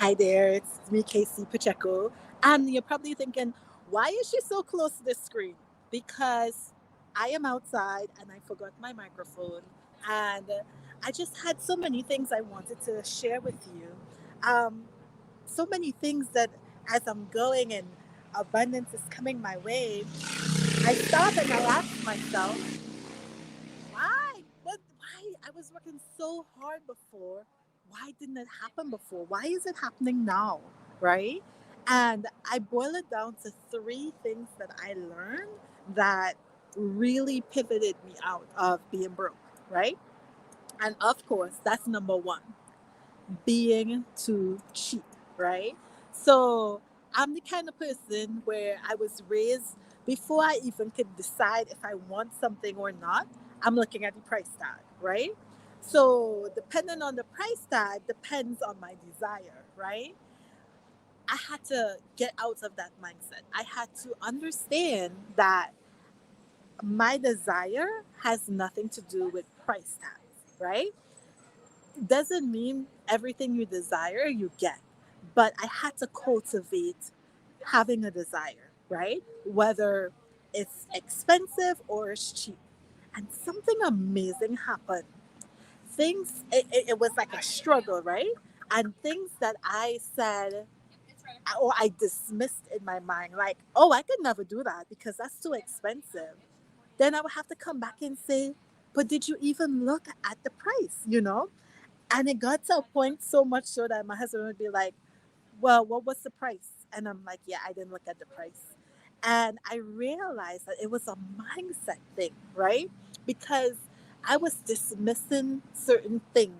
Hi there, it's me, Casey Pacheco. And you're probably thinking, why is she so close to the screen? Because I am outside and I forgot my microphone. And I just had so many things I wanted to share with you. Um, so many things that as I'm going and abundance is coming my way, I stop and I ask myself, why? Why? I was working so hard before. Why didn't it happen before? Why is it happening now? Right? And I boil it down to three things that I learned that really pivoted me out of being broke. Right? And of course, that's number one, being too cheap. Right? So I'm the kind of person where I was raised before I even could decide if I want something or not, I'm looking at the price tag, right? So depending on the price tag depends on my desire, right? I had to get out of that mindset. I had to understand that my desire has nothing to do with price tags, right? Doesn't mean everything you desire you get, but I had to cultivate having a desire, right? Whether it's expensive or it's cheap. And something amazing happened. It was like a struggle, right? And things that I said or I dismissed in my mind, like, oh, I could never do that because that's too expensive. Then I would have to come back and say, but did you even look at the price, And it got to a point so much so that my husband would be like, well, what was the price? And I'm like, yeah, I didn't look at the price. And I realized that it was a mindset thing, right? Because I was dismissing certain things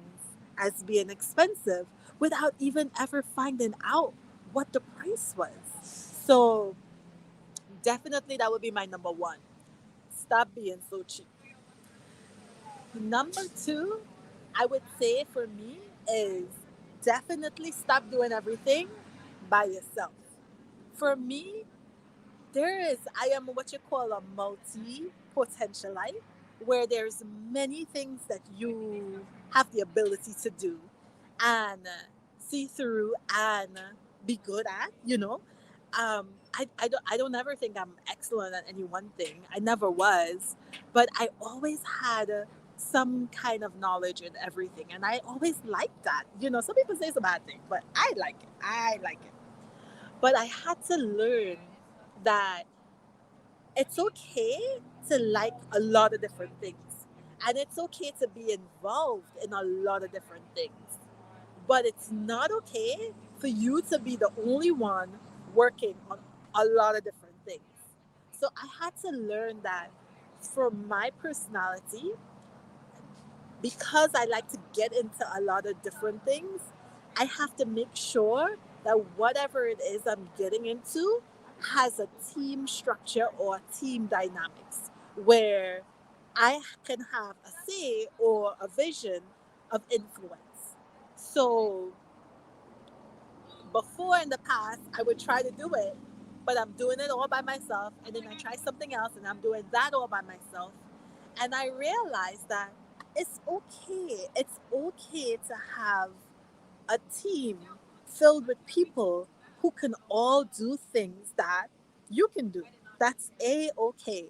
as being expensive without even ever finding out what the price was. So definitely that would be my number one. Stop being so cheap. Number two, I would say for me is definitely stop doing everything by yourself. For me, I am what you call a multi potentialite, where there's many things that you have the ability to do and see through and be good at, I don't ever think I'm excellent at any one thing. I never was, but I always had some kind of knowledge in everything. And I always liked that. Some people say it's a bad thing, but I like it. I like it. But I had to learn that it's okay to like a lot of different things. And it's okay to be involved in a lot of different things. But it's not okay for you to be the only one working on a lot of different things. So I had to learn that for my personality, because I like to get into a lot of different things, I have to make sure that whatever it is I'm getting into has a team structure or team dynamics where I can have a say or a vision of influence. So before in the past, I would try to do it, but I'm doing it all by myself. And then I try something else and I'm doing that all by myself. And I realized that it's okay. It's okay to have a team filled with people who can all do things that you can do. That's a okay.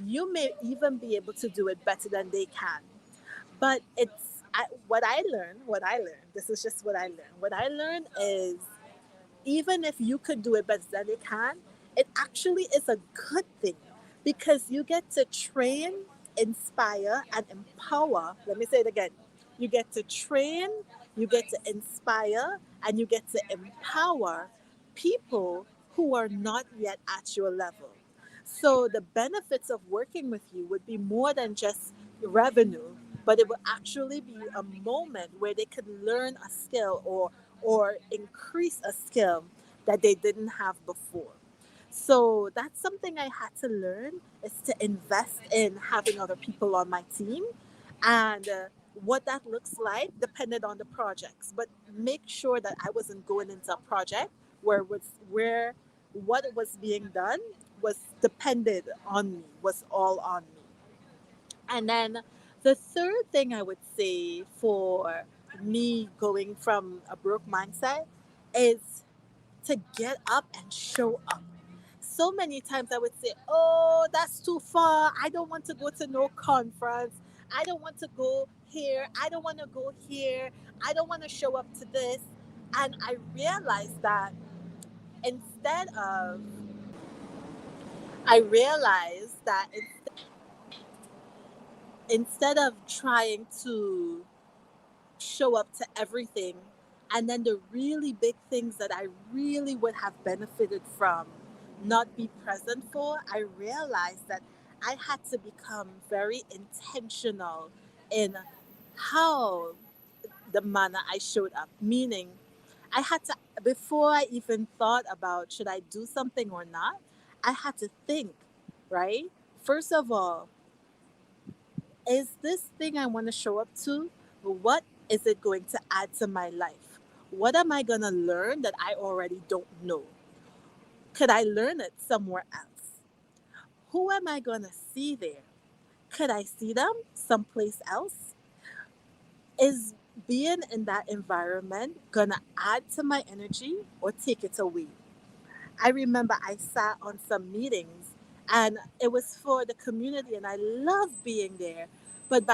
You may even be able to do it better than they can. But what I learned, this is just what I learned. What I learned is even if you could do it better than they can, it actually is a good thing because you get to train, inspire, and empower. Let me say it again. You get to train, you get to inspire, and you get to empower people who are not yet at your level. So the benefits of working with you would be more than just revenue, but it will actually be a moment where they could learn a skill or increase a skill that they didn't have before. So that's something I had to learn is to invest in having other people on my team and what that looks like depended on the projects. But make sure that I wasn't going into a project where what was being done was depended on me, was all on me. And then the third thing I would say for me going from a broke mindset is to get up and show up. So many times I would say, "Oh, that's too far. I don't want to go to no conference. I don't want to go here. I don't want to go here. I don't want to show up to this." And I realized that instead of I realized that instead of trying to show up to everything, and then the really big things that I really would have benefited from not be present for, I realized that I had to become very intentional in how the manner I showed up. Meaning, I had to, before I even thought about should I do something or not, I had to think, right? First of all, is this thing I want to show up to, what is it going to add to my life? What am I going to learn that I already don't know? Could I learn it somewhere else? Who am I going to see there? Could I see them someplace else? Is being in that environment going to add to my energy or take it away? I remember I sat on some meetings and it was for the community and I love being there. But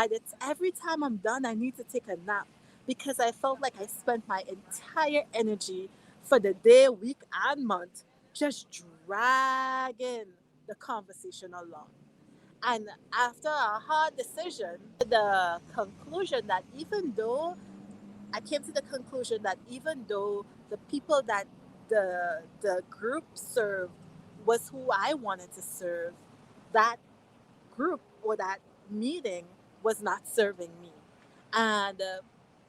every time I'm done, I need to take a nap because I felt like I spent my entire energy for the day, week, and month just dragging the conversation along. And after a hard decision, the conclusion that even though I came to the conclusion that even though the people that the group served was who I wanted to serve, that group or that meeting was not serving me. And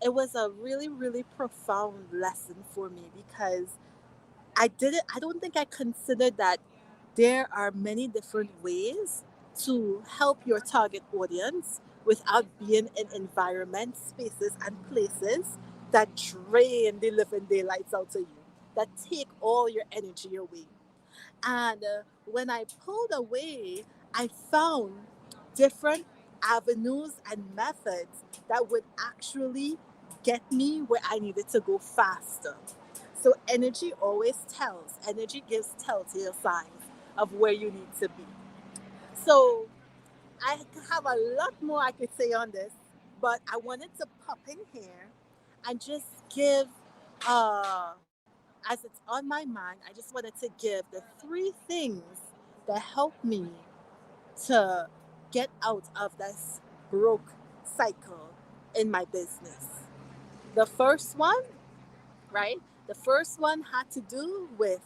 it was a really, really profound lesson for me because I don't think I considered that there are many different ways to help your target audience without being in environments, spaces, and places that drain the living daylights out of you, that take all your energy away. And when I pulled away, I found different avenues and methods that would actually get me where I needed to go faster. So energy gives telltale signs of where you need to be. So I have a lot more I could say on this, but I wanted to pop in here and just give as it's on my mind, I just wanted to give the three things that helped me to get out of this broke cycle in my business. The first one, right? The first one had to do with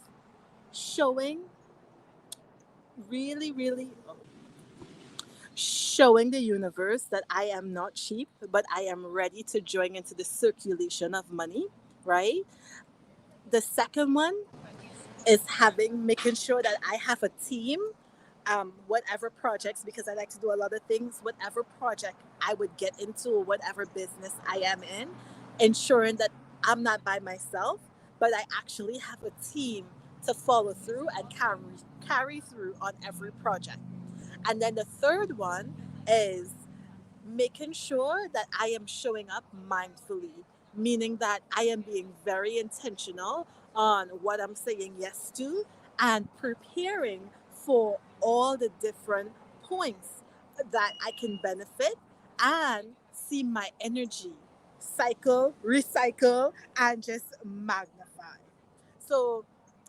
showing really, really showing the universe that I am not cheap, but I am ready to join into the circulation of money, right? The second one is making sure that I have a team, whatever projects, because I like to do a lot of things, whatever project I would get into or whatever business I am in, ensuring that I'm not by myself, but I actually have a team to follow through and carry through on every project. And then the third one is making sure that I am showing up mindfully, meaning that I am being very intentional on what I'm saying yes to and preparing for all the different points that I can benefit and see my energy cycle, recycle, and just magnify. So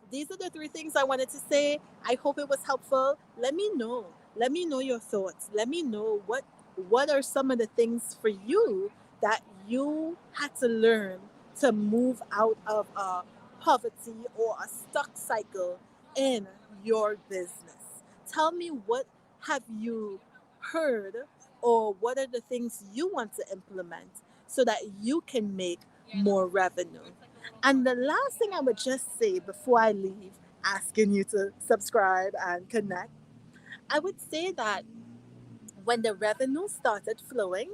these are the three things I wanted to say. I hope it was helpful. Let me know. Let me know your thoughts. Let me know what are some of the things for you that you had to learn to move out of a poverty or a stuck cycle in your business. Tell me what have you heard or what are the things you want to implement so that you can make more revenue. And the last thing I would just say before I leave, asking you to subscribe and connect, I would say that when the revenue started flowing,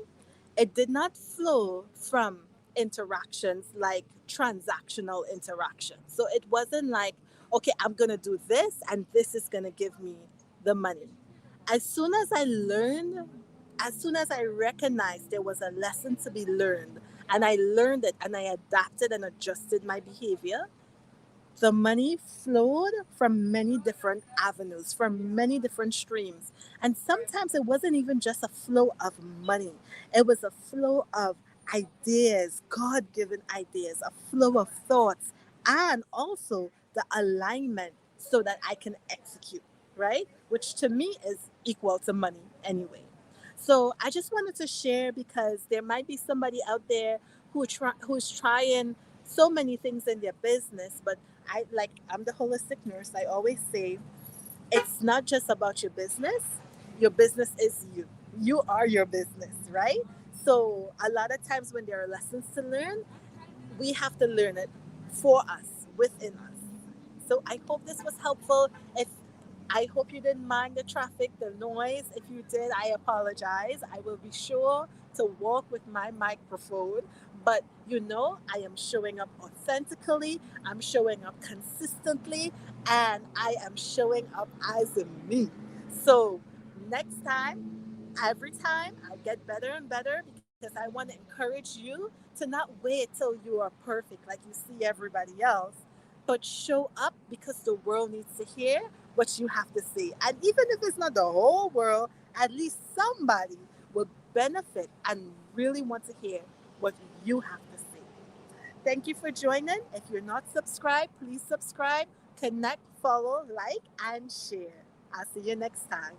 it did not flow from interactions like transactional interactions. So it wasn't like, okay, I'm going to do this and this is going to give me the money. As soon as I learned, as soon as I recognized there was a lesson to be learned and I learned it and I adapted and adjusted my behavior, the money flowed from many different avenues, from many different streams. And sometimes it wasn't even just a flow of money, it was a flow of ideas, God given ideas, a flow of thoughts, and also the alignment so that I can execute, right? Which to me is equal to money anyway. So I just wanted to share because there might be somebody out there who's trying so many things in their business, but I'm the holistic nurse. I always say it's not just about your business. Your business is you. You are your business, right? So a lot of times when there are lessons to learn, we have to learn it for us, within us. So I hope this was helpful. If I hope you didn't mind the traffic, the noise. If you did, I apologize. I will be sure to walk with my microphone. But I am showing up authentically, I'm showing up consistently, and I am showing up as me. So next time, every time, I get better and better because I want to encourage you to not wait till you are perfect like you see everybody else, but show up because the world needs to hear what you have to say. And even if it's not the whole world, at least somebody will benefit and really want to hear what you have to say. Thank you for joining. If you're not subscribed, please subscribe, connect, follow, like, and share. I'll see you next time.